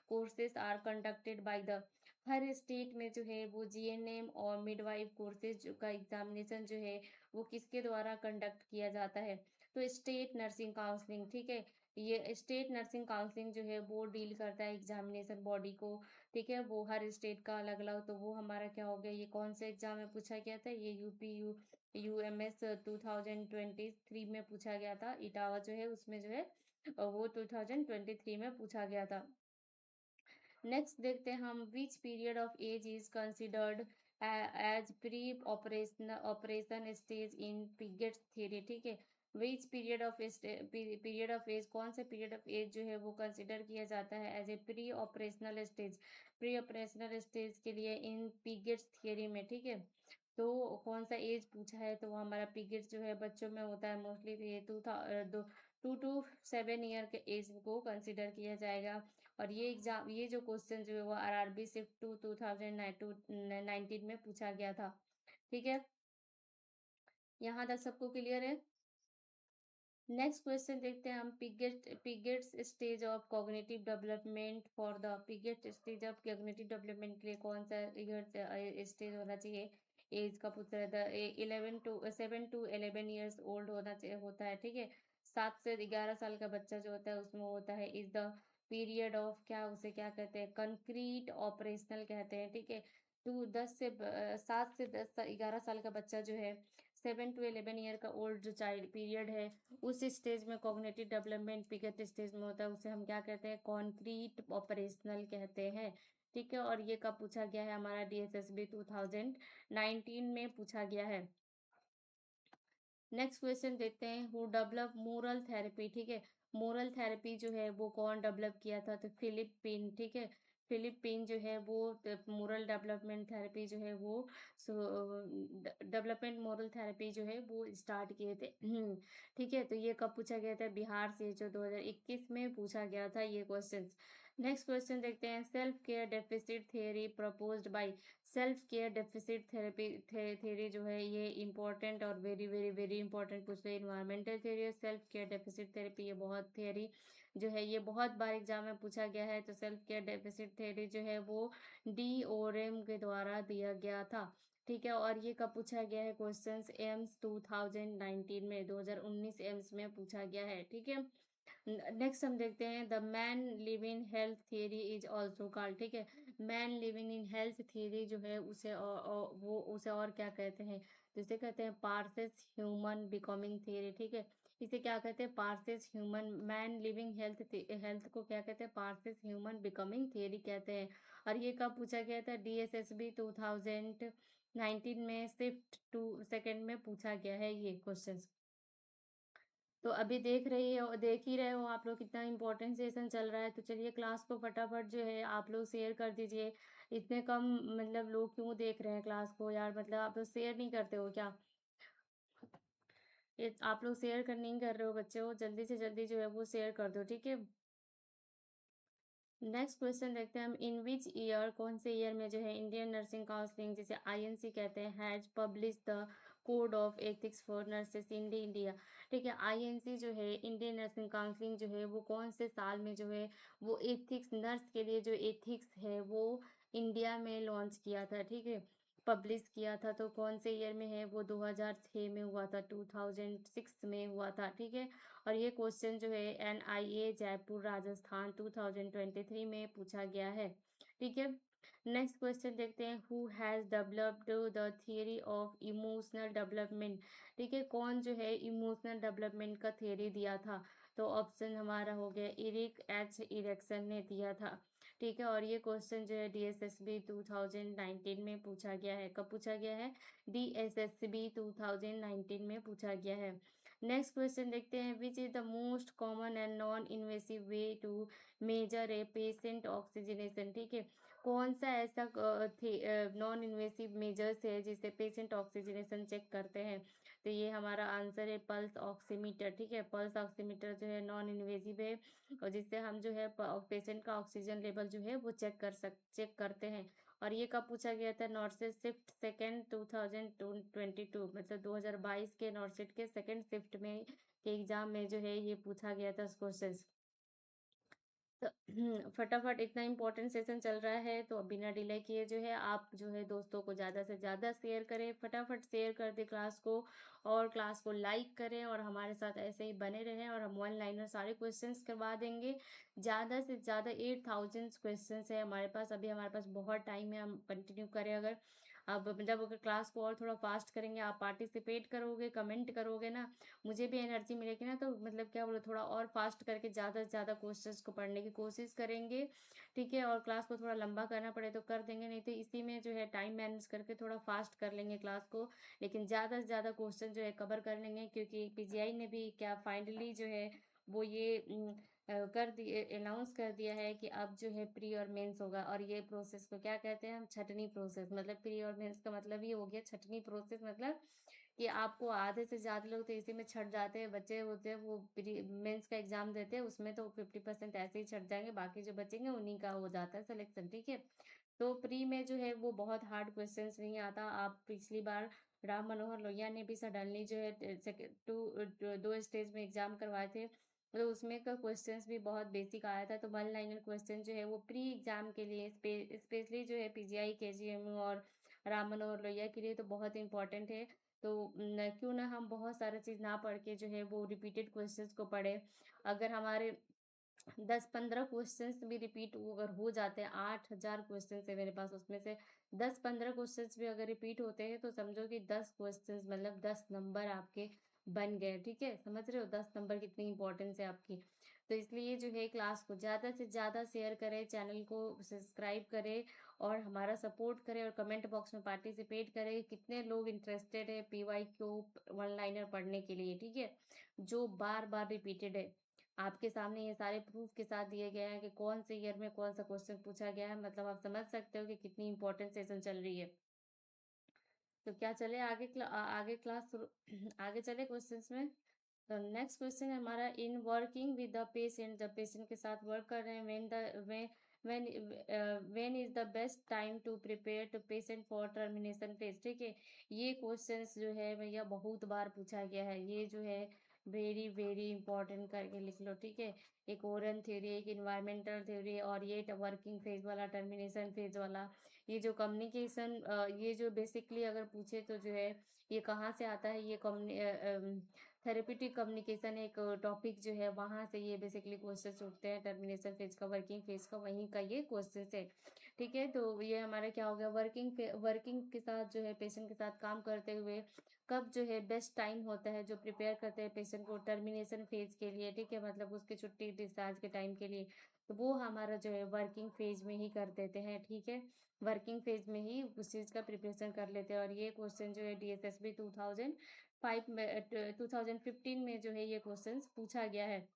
Speaker 1: courses are conducted by the, हर स्टेट में जो है वो GNM और मिडवाइफ कोर्सेज का एग्जामिनेशन जो है वो किसके द्वारा कंडक्ट किया जाता है, तो स्टेट नर्सिंग काउंसलिंग, ठीक है। ये स्टेट नर्सिंग काउंसलिंग जो है वो डील करता है एग्जामिनेशन बॉडी को, ठीक है। वो हर स्टेट का अलग अलग, तो वो हमारा क्या हो गया, ये कौन से एग्जाम में पूछा गया था, ये UMS 2023 में पूछा गया था। इटावा जो है उसमें जो है वो 2023 में पूछा गया था। नेक्स्ट देखते हैं हम, which period of age is considered as pre operation stage in Piaget theory, ठीक है। विच पीरियड ऑफ एज, कौन से पीरियड ऑफ एज जो है वो कंसिडर किया जाता है as a pre operational stage, pre operational stage के लिए इन पिगेट्स थियरी में, ठीक है। तो कौन सा एज पूछा है, तो वो हमारा पीरियड्स जो है बच्चों में होता है मोस्टली, तो ये 2 to 7 ईयर के एज को कंसिडर किया जाएगा। और ये जो क्वेश्चन जो है वो RRB शिफ्ट 2019 में पूछा गया था, ठीक है, यहाँ तक सबको क्लियर है। नेक्स्ट क्वेश्चन देखते हैं हम, Piaget's stage of cognitive development for the Piaget stage of cognitive development के लिए कौन सा स्टेज होना चाहिए। एज का पूछ रहा था, 7 to 11 ईयर्स ओल्ड होता है, ठीक है। 7 से 11 साल का बच्चा जो होता है उसमें होता है इज द पीरियड ऑफ, क्या उसे क्या कहते हैं, कंक्रीट ऑपरेशनल कहते हैं, ठीक है। तो 7 से 11 साल का बच्चा जो है, 7 to 11 ईयर का ओल्ड जो चाइल्ड पीरियड है, उस स्टेज में कॉग्निटिव डेवलपमेंट पिगेट स्टेज में होता है, उसे हम क्या कहते हैं, कॉन्क्रीट ऑपरेशनल कहते हैं, ठीक है। और ये कब पूछा गया है, हमारा DSSB 2019 में पूछा गया है। नेक्स्ट क्वेश्चन देखते हैं, हु डेवलप मोरल थेरेपी, ठीक है। मोरल थेरेपी जो है वो कौन डेवलप किया था, तो फिलिप पिन, ठीक है। फिलिप पिन जो है वो मोरल डेवलपमेंट थेरेपी जो है वो डेवलपमेंट मोरल थेरेपी जो है वो स्टार्ट किए थे। ठीक है, तो ये कब पूछा गया था, बिहार से जो 2021 में पूछा गया था ये क्वेश्चन। नेक्स्ट क्वेश्चन देखते हैं, self care deficit theory proposed by, self care deficit therapy theory जो है ये इंपॉर्टेंट और वेरी वेरी वेरी इंपॉर्टेंट पूछ रहे, इन्वायरमेंटल थ्योरी है सेल्फ केयर डेफिसिट थेरेपी, ये बहुत थ्योरी जो है ये बहुत बार एग्जाम में पूछा गया है। तो सेल्फ केयर डेफिसिट थ्योरी जो है वो DORM के द्वारा दिया गया था, ठीक है। और ये कब पूछा गया है, क्वेश्चंस एम्स 2019 में, 2019 एम्स में पूछा गया है, ठीक है। नेक्स्ट हम देखते हैं, the man live in health theory is also called, ठीक है। Man living in health theory जो है उसे वो उसे और क्या कहते हैं, तो इसे कहते हैं पार्सेस ह्यूमन बिकमिंग थियरी, ठीक है। इसे क्या कहते हैं, purchase human, man living health health को क्या कहते हैं, पार्सेस ह्यूमन बिकमिंग थियरी कहते हैं। और ये कब पूछा गया था, DSSB 2019 में शिफ्ट टू सेकेंड में पूछा गया है ये क्वेश्चन। तो अभी देख ही रहे हो आप लोग कितना इंपॉर्टेंट सेशन चल रहा है। तो चलिए क्लास को फटाफट जो है आप लोग शेयर कर दीजिए। इतने कम मतलब लोग क्यों देख रहे हैं क्लास को यार, मतलब आप लोग शेयर नहीं करते हो क्या, ये आप लोग शेयर कर नहीं कर रहे हो बच्चे हो, जल्दी से जल्दी जो है वो शेयर कर दो, ठीक है। नेक्स्ट क्वेश्चन देखते हैं हम, इन विच ईयर, कौन से ईयर में जो है इंडियन नर्सिंग काउंसलिंग जिसे INC कहते हैं, has publish the code of ethics for nurses in India, ठीक है। INC जो है इंडियन नर्सिंग काउंसलिंग जो है वो कौन से साल में जो है वो एथिक्स, नर्स के लिए जो एथिक्स है वो इंडिया में लॉन्च किया था, ठीक है, पब्लिश किया था। तो कौन से ईयर में है वो, 2006 में हुआ था, 2006 में हुआ था, ठीक है। और ये क्वेश्चन जो है NIA जयपुर राजस्थान 2023 में पूछा गया है, ठीक है। नेक्स्ट क्वेश्चन देखते हैं, who has developed the theory of emotional development, ठीक है। कौन जो है इमोशनल डेवलपमेंट का थियरी दिया था, तो ऑप्शन हमारा हो गया Erik H. Erikson ने दिया था, ठीक है। और ये क्वेश्चन जो है DSSB 2019 में पूछा गया है, कब पूछा गया है, DSSB 2019 में पूछा गया है। नेक्स्ट क्वेश्चन देखते हैं, which is the most common and non invasive way to measure a patient oxygenation, ठीक है। कौन सा ऐसा नॉन इन्वेसिव मेजर्स है जिससे पेशेंट ऑक्सीजनेशन चेक करते हैं, तो ये हमारा आंसर है पल्स ऑक्सीमीटर, ठीक है। पल्स ऑक्सीमीटर जो है नॉन इन्वेसिव है और जिससे हम जो है पेशेंट का ऑक्सीजन लेवल जो है वो चेक करते हैं। और ये कब पूछा गया था, नॉर्सेट शिफ्ट सेकेंड 2022, मतलब 2022 के नॉर्सेट के सेकेंड शिफ्ट में के एग्जाम में जो है ये पूछा गया था क्वेश्चन। तो फटाफट, इतना इम्पोर्टेंट सेशन चल रहा है तो बिना डिले किए जो है आप जो है दोस्तों को ज़्यादा से ज़्यादा शेयर करें, फटाफट शेयर कर दे क्लास को, और क्लास को लाइक करें और हमारे साथ ऐसे ही बने रहें, और हम वन लाइनर सारे क्वेश्चंस करवा देंगे। ज़्यादा से ज़्यादा 8000 क्वेश्चंस है हमारे पास, अभी हमारे पास बहुत टाइम है, हम कंटिन्यू करें अगर, अब जब अगर क्लास को और थोड़ा फास्ट करेंगे, आप पार्टिसिपेट करोगे, कमेंट करोगे ना, मुझे भी एनर्जी मिलेगी ना, तो मतलब क्या बोलो, थोड़ा और फास्ट करके ज़्यादा से ज़्यादा क्वेश्चंस को पढ़ने की कोशिश करेंगे, ठीक है। और क्लास को थोड़ा लंबा करना पड़े तो कर देंगे, नहीं तो इसी में जो है टाइम मैनेज करके थोड़ा फास्ट कर लेंगे क्लास को, लेकिन ज़्यादा से ज़्यादा क्वेश्चन जो है कवर कर लेंगे, क्योंकि PGI ने भी क्या फाइनली जो है वो ये कर दिए, अनाउंस कर दिया है कि अब जो है प्री और मेंस होगा, और ये प्रोसेस को क्या कहते हैं हम, छटनी प्रोसेस, मतलब प्री और मेंस का मतलब ये हो गया छटनी प्रोसेस, मतलब कि आपको आधे से ज़्यादा लोग तो इसी में छट जाते हैं, बच्चे होते हैं वो प्री मेंस का एग्जाम देते हैं उसमें तो 50% ऐसे ही छट जाएंगे, बाकी जो बचेंगे उन्हीं का हो जाता है सिलेक्शन, ठीक है। तो प्री में जो है वो बहुत हार्ड क्वेश्चंस नहीं आता। आप पिछली बार राम मनोहर लोहिया ने भी सडनली जो है दो स्टेज में एग्जाम करवाए थे, तो उसमें का क्वेश्चंस भी बहुत बेसिक आया था। तो वन लाइनर क्वेश्चन जो है वो प्री एग्जाम के लिए स्पेशली जो है पीजीआई केजीएमयू और राम मनोहर लोहिया के लिए तो बहुत इंपॉर्टेंट है। तो क्यों ना हम बहुत सारा चीज़ ना पढ़ के जो है वो रिपीटेड क्वेश्चंस को पढ़े। अगर हमारे 10-15 क्वेश्चंस भी रिपीट अगर हो जाते हैं, 8,000 क्वेश्चंस है मेरे पास, उसमें से 10-15 क्वेश्चंस भी अगर रिपीट होते हैं तो समझो कि 10 क्वेश्चंस मतलब 10 नंबर आपके बन गए। ठीक है, समझ रहे हो 10 नंबर कितनी इंपॉर्टेंस है आपकी। तो इसलिए जो है क्लास को ज़्यादा से ज़्यादा शेयर करें, चैनल को सब्सक्राइब करें और हमारा सपोर्ट करें और कमेंट बॉक्स में पार्टिसिपेट करें कितने लोग इंटरेस्टेड है पीवाई क्यू वन लाइनर पढ़ने के लिए। ठीक है, जो बार बार रिपीटेड है। आपके सामने ये सारे प्रूफ के साथ दिए गए हैं कि कौन से ईयर में कौन सा क्वेश्चन पूछा गया है। मतलब आप समझ सकते हो कि कितनी इंपॉर्टेंट सेशन चल रही है। तो क्या चले आगे आगे क्लास आगे चले क्वेश्चंस में। तो नेक्स्ट क्वेश्चन है हमारा, in working with the patient, जब पेशेंट के साथ वर्क कर रहे हैं, when when is the best time to prepare to patient for termination phase. ठीक है, ये क्वेश्चंस जो है भैया बहुत बार पूछा गया है। ये जो है वेरी वेरी इंपॉर्टेंट करके लिख लो। ठीक है, एक ओरल थ्योरी, एक इन्वायरमेंटल थ्योरी और ये वर्किंग फेज वाला, टर्मिनेशन फेज वाला। ये जो कम्युनिकेशन, ये जो बेसिकली अगर पूछे तो जो है ये कहाँ से आता है, ये थेरेप्यूटिक कम्युनिकेशन एक टॉपिक जो है वहाँ से ये बेसिकली क्वेश्चंस उठते हैं। टर्मिनेशन फेज का, वर्किंग फेज का, वहीं का ये क्वेश्चन है। ठीक है, तो ये हमारा क्या हो गया, वर्किंग के साथ जो है पेशेंट के साथ काम करते हुए कब जो है बेस्ट टाइम होता है जो प्रिपेयर करते हैं पेशेंट को टर्मिनेशन फेज के लिए। ठीक है, मतलब उसके छुट्टी डिस्चार्ज के टाइम के लिए, तो वो हमारा जो है वर्किंग फेज में ही कर देते हैं। ठीक है, वर्किंग फेज में ही उस चीज़ का प्रिपरेशन कर लेते हैं। और ये क्वेश्चन जो है डीएसएसबी 2005 में 2015 में जो है ये क्वेश्चन पूछा गया है।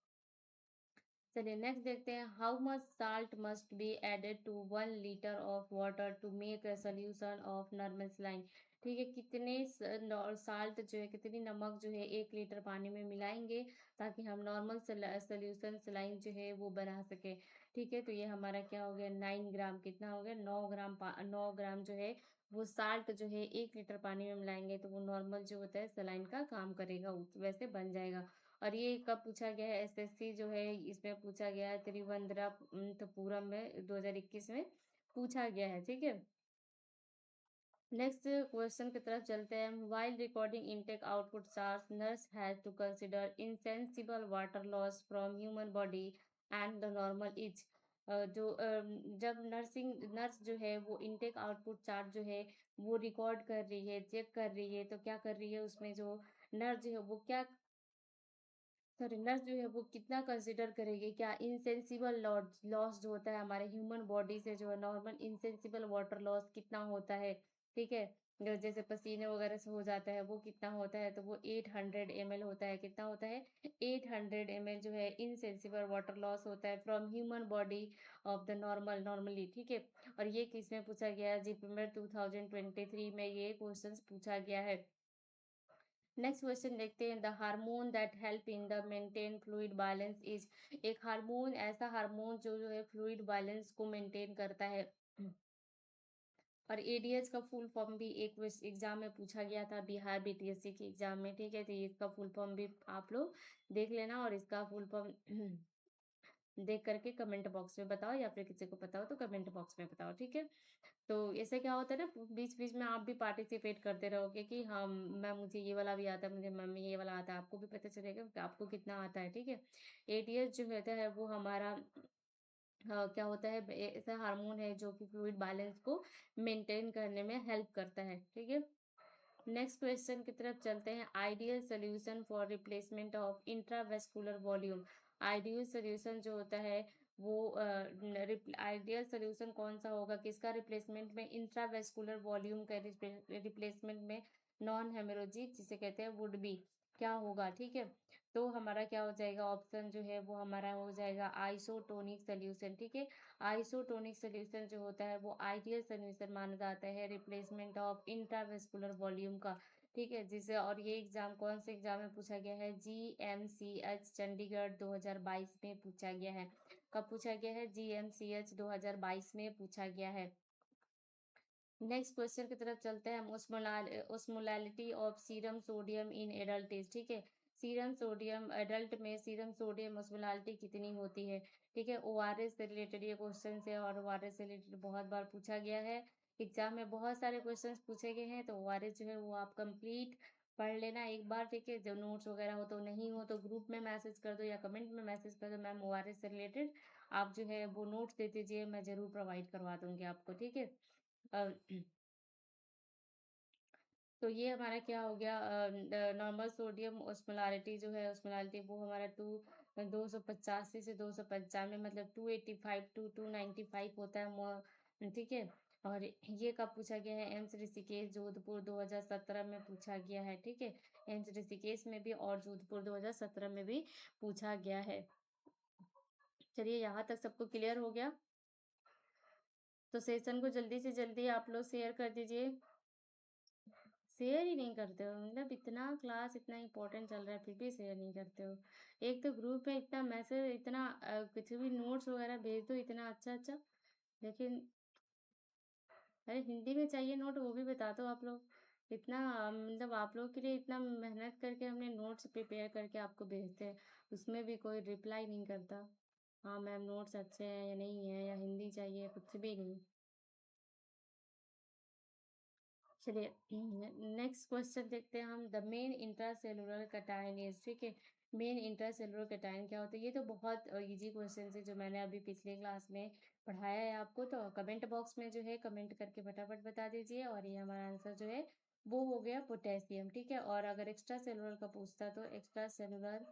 Speaker 1: चलिए नेक्स्ट देखते हैं, how much salt must be added to 1 litre of water to make a solution of normal saline. ठीक है, कितने साल्ट जो है, कितनी नमक जो है 1 लीटर पानी में मिलाएंगे ताकि हम नॉर्मल सोल्यूशन सलाइन जो है वो बना सके। ठीक है, तो ये हमारा क्या हो गया, 9 ग्राम, कितना हो गया, 9 ग्राम 9 ग्राम जो है वो साल्ट जो है 1 लीटर पानी में मिलाएंगे तो वो नॉर्मल जो होता है सलाइन का काम करेगा, वैसे बन जाएगा। और ये कब पूछा गया है, एसएससी जो है इसमें पूछा गया है तिरुवनंतपुरम में 2021 में पूछा गया है। ठीक है, नेक्स्ट क्वेश्चन की तरफ चलते हैं। While recording intake output chart, nurse has to consider insensible water loss from human body and the normal is. जब नर्स जो है वो इनटेक आउटपुट चार्ट जो है वो रिकॉर्ड कर रही है, चेक कर रही है, तो क्या कर रही है उसमें जो नर्स जो है वो क्या, सॉरी, नर्स जो है वो कितना कंसिडर करेगी, क्या इनसेंसिबल लॉस जो होता है हमारे ह्यूमन बॉडी से, जो है नॉर्मल इनसेंसिबल वाटर लॉस कितना होता है। ठीक है, जैसे पसीने वगैरह से हो जाता है वो कितना होता है, तो वो 800 ml होता है। कितना होता है, 800 ml जो है इनसेंसिबल वाटर लॉस होता है from human body of the normally. ठीक है, और ये किस में पूछा गया है, जीपीमेट 2023 में ये क्वेश्चन पूछा गया है। नेक्स्ट क्वेश्चन देखते हैं, the hormone that help in the maintain fluid balance is. एक हार्मोन, ऐसा हार्मोन जो है फ्लूइड बैलेंस को मेंटेन करता है। और एडीएच का फुल फॉर्म भी एक एग्जाम में पूछा गया था, बिहार बीटीएससी के एग्जाम में। ठीक है, तो इसका फुल फॉर्म भी आप लोग देख लेना और इसका फुल फॉर्म देख करके कमेंट बॉक्स में बताओ, या फिर किसी को पता हो तो कमेंट बॉक्स में बताओ। ठीक है, तो ऐसे क्या होता है ना, बीच बीच में आप भी पार्टिसिपेट करते रहोगे कि हाँ मैम मुझे ये वाला भी आता है, मुझे मम्मी ये वाला आता है, आपको भी पता चलेगा कि आपको कितना आता है। ठीक है, एटीएस जो होता है वो हमारा क्या होता है, ऐसा हार्मोन है जो कि फ्लूइड बैलेंस को मेंटेन करने में हेल्प करता है। ठीक है, नेक्स्ट क्वेश्चन की तरफ चलते हैं, ideal solution for replacement of intravascular volume. Ideal solution जो होता है वो आइडियल सोल्यूशन कौन सा होगा, किसका रिप्लेसमेंट में, इंट्रावेस्कुलर वॉल्यूम का रिप्लेसमेंट में, नॉन हेमोरेजिक जिसे कहते हैं वुड बी, क्या होगा। ठीक है, तो हमारा क्या हो जाएगा, ऑप्शन जो है वो हमारा हो जाएगा आइसोटोनिक सोल्यूशन। ठीक है, आइसोटोनिक सोल्यूशन जो होता है वो आइडियल सोल्यूशन माना जाता है रिप्लेसमेंट ऑफ इंट्रावेस्कुलर वॉल्यूम का। ठीक है, जिसे, और ये एग्जाम कौन से एग्जाम में पूछा गया है, जीएमसीएच चंडीगढ़ 2022 में पूछा गया है। कब पूछा गया है, जीएमसीएच 2022 में पूछा गया है। नेक्स्ट क्वेश्चन की तरफ चलते हैं हम। Osmolality of serum sodium in adult age, ठीक है। सीरम सोडियम एडल्ट में सीरम सोडियम ओस्मोलैलिटी कितनी होती है, ठीक है। ओआरएस से रिलेटेड ये क्वेश्चन है और ओआरएस से रिलेटेड बहुत बार पूछा गया है। एग्जाम में बहुत सारे क्वेश्चंस पूछे गए हैं, तो ओआरएस जो है वो आप कंप्लीट पढ़ लेना एक बार, ठीक है। जो नोट्स वगैरह हो तो नहीं हो तो ग्रुप में मैसेज कर दो या कमेंट में मैसेज कर दो, मैम ओआरएस से रिलेटेड आप जो है वो नोट्स दे दीजिए, मैं ज़रूर प्रोवाइड करवा दूंगी आपको, ठीक है। अ, तो ये हमारा क्या हो गया, नॉर्मल सोडियम ओस्मोलारिटी जो है ओस्मोलारिटी वो हमारा 285 से 295, मतलब 285 टू 295 होता है ठीक है। और ये कब पूछा गया है, एम्स ऋषिकेश जोधपुर 2017 में पूछा गया है, ठीक है। एम्स ऋषिकेश में भी और जोधपुर 2017 में भी पूछा गया है। चलिए यहाँ तक सबको क्लियर हो गया, तो सेशन को जल्दी से जल्दी आप लोग शेयर कर दीजिए। शेयर ही नहीं करते हो, मतलब इतना क्लास इतना इंपॉर्टेंट चल रहा है फिर भी शेयर नहीं करते हो। एक तो ग्रुप में इतना मैसेज, इतना कुछ भी नोट्स वगैरह भेज दो इतना अच्छा अच्छा, लेकिन अरे हिंदी में चाहिए नोट वो भी बता दो आप लोग। इतना मतलब आप लोग के लिए इतना मेहनत करके हमने नोट्स प्रिपेयर करके आपको भेजते हैं, उसमें भी कोई रिप्लाई नहीं करता। हाँ मैम नोट्स अच्छे हैं या नहीं है, या हिंदी चाहिए, कुछ भी नहीं। चलिए नेक्स्ट क्वेश्चन देखते हैं हम। द मेन इंट्रासेलुलर कैटायनेज, ठीक है। मेन इंट्रासेलुलर कैटायन क्या होता है, ये तो बहुत इजी क्वेश्चन है जो मैंने अभी पिछले क्लास में पढ़ाया है आपको। तो कमेंट बॉक्स में जो है कमेंट करके फटाफट बता दीजिए, और ये हमारा आंसर जो है वो हो गया पोटेशियम, ठीक है। और अगर एक्स्ट्रा सेलुलर का पूछता तो एक्स्ट्रा सेलुलर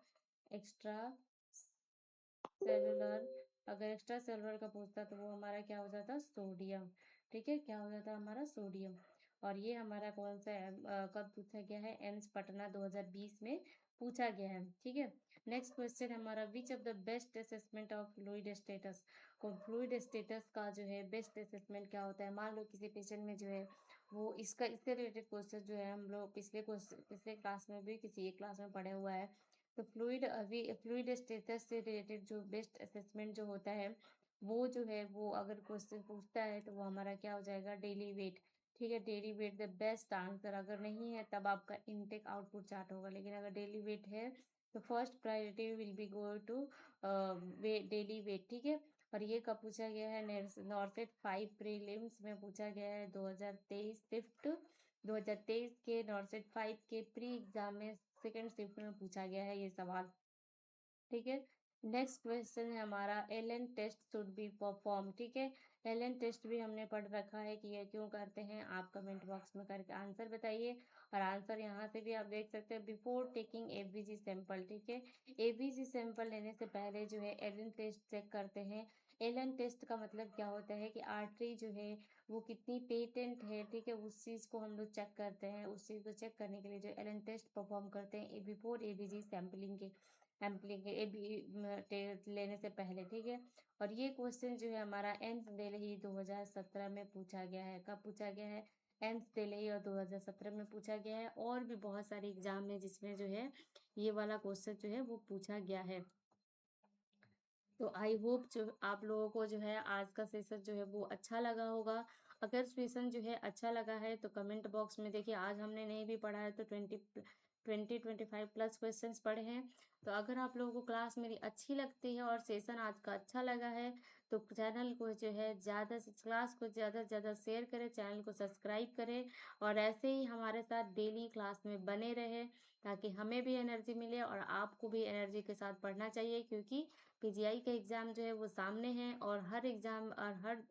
Speaker 1: अगर एक्स्ट्रा सेलुलर का पूछता तो वो हमारा क्या हो जाता, सोडियम, ठीक है। क्या हो जाता हमारा, सोडियम। और ये हमारा कौन सा कब पूछा गया है, एम्स पटना 2020 में पूछा गया है, ठीक है। नेक्स्ट क्वेश्चन हमारा, विच of the best assessment of fluid status, को फ्लूइड स्टेटस का जो है बेस्ट असेसमेंट क्या होता है। मान लो किसी पेशेंट में जो है वो इससे रिलेटेड क्वेश्चन जो है हम लोग पिछले क्लास में भी किसी एक क्लास में पढ़े हुआ है। तो फ्लूइड स्टेटस से रिलेटेड जो बेस्ट असेसमेंट जो होता है वो जो है वो अगर क्वेश्चन पूछता है तो वो हमारा क्या हो जाएगा, डेली वेट, ठीक है। Daily wait the best answer, अगर नहीं है तब आपका इनटेक आउटपुट चार्ट होगा, लेकिन अगर डेली वेट है तो first priority will be go to daily weight, ठीक है। और ये कब पूछा गया है, नॉर्सेट 5 प्रीलिम्स में पूछा गया है 2023 शिफ्ट 2023 के नॉर्सेट 5 के प्री एग्जाम में सेकेंड शिफ्ट में पूछा गया है ये सवाल, ठीक है। नेक्स्ट क्वेश्चन है हमारा, Allen test should be perform, ठीक है। एलन टेस्ट भी हमने पढ़ रखा है कि ये क्यों करते हैं, आप कमेंट बॉक्स में करके आंसर बताइए। और आंसर यहाँ से भी आप देख सकते हैं, बिफोर टेकिंग एबीजी सैंपल, ठीक है। एबीजी सैंपल लेने से पहले जो है एलन टेस्ट चेक करते हैं। एलन टेस्ट का मतलब क्या होता है कि आर्टरी जो है वो कितनी पेटेंट है, ठीक है, उस चीज़ को हम लोग चेक करते हैं। उस चीज़ को चेक करने के लिए जो एलन टेस्ट परफॉर्म करते हैं बिफोर एबीजी सैम्पलिंग के लेने से पहले, ठीक है। और ये क्वेश्चन जो है हमारा एम्स दिल्ली 2017 में पूछा गया है, कब पूछा गया है, एम्स दिल्ली और 2017 में पूछा गया है। और भी बहुत सारे एग्जाम है जिसमें जो है ये वाला क्वेश्चन जो है वो पूछा गया है। तो आई होप जो आप लोगों को जो है आज का सेशन जो है वो अच्छा लगा होगा। अगर सेशन जो है अच्छा लगा है तो कमेंट बॉक्स में देखिए, आज हमने नहीं भी पढ़ा है तो 25 प्लस क्वेश्चंस पढ़े हैं। तो अगर आप लोगों को क्लास मेरी अच्छी लगती है और सेशन आज का अच्छा लगा है तो चैनल को जो है ज़्यादा से क्लास को ज़्यादा से ज़्यादा शेयर करें, चैनल को सब्सक्राइब करें, और ऐसे ही हमारे साथ डेली क्लास में बने रहे ताकि हमें भी एनर्जी मिले और आपको भी एनर्जी के साथ पढ़ना चाहिए, क्योंकि पीजीआई का एग्ज़ाम जो है वो सामने है। और हर एग्ज़ाम और हर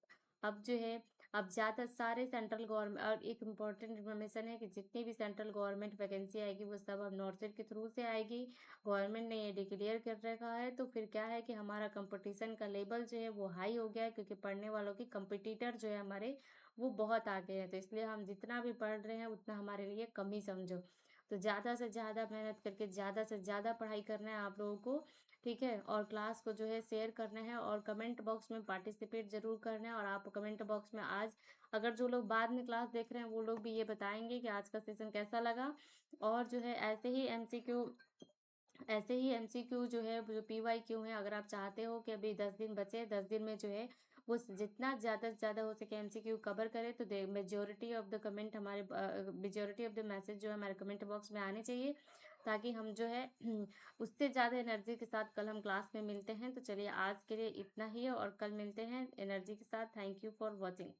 Speaker 1: अब जो है अब ज़्यादा सारे सेंट्रल गवर्नमेंट, और एक इम्पॉर्टेंट इन्फॉर्मेशन है कि जितनी भी सेंट्रल गवर्नमेंट वैकेंसी आएगी वो सब अब नॉर्थ के थ्रू से आएगी। गवर्नमेंट ने ये डिक्लेयर कर रखा है, तो फिर क्या है कि हमारा कंपटीशन का लेवल जो है वो हाई हो गया है, क्योंकि पढ़ने वालों की कंपिटिटर जो है हमारे वो बहुत आगे हैं। तो इसलिए हम जितना भी पढ़ रहे हैं उतना हमारे लिए कम ही समझो। तो ज़्यादा से ज़्यादा मेहनत करके ज़्यादा से ज़्यादा पढ़ाई करना है आप लोगों को, ठीक है। और क्लास को जो है शेयर करना है और कमेंट बॉक्स में पार्टिसिपेट जरूर करना है। और आप कमेंट बॉक्स में आज, अगर जो लोग बाद में क्लास देख रहे हैं वो लोग भी ये बताएंगे कि आज का सेशन कैसा लगा। और जो है ऐसे ही एमसीक्यू जो है जो पीवाईक्यू है, अगर आप चाहते हो कि अभी 10 दिन बचे, 10 दिन में जो है वो जितना ज़्यादा से ज़्यादा हो सके एमसीक्यू कवर करें, तो मेजोरिटी ऑफ द कमेंट हमारे मेजोरिटी ऑफ द मैसेज जो है हमारे कमेंट बॉक्स में आने चाहिए, ताकि हम जो है उससे ज़्यादा एनर्जी के साथ कल हम क्लास में मिलते हैं। तो चलिए आज के लिए इतना ही है और कल मिलते हैं एनर्जी के साथ। Thank you for watching.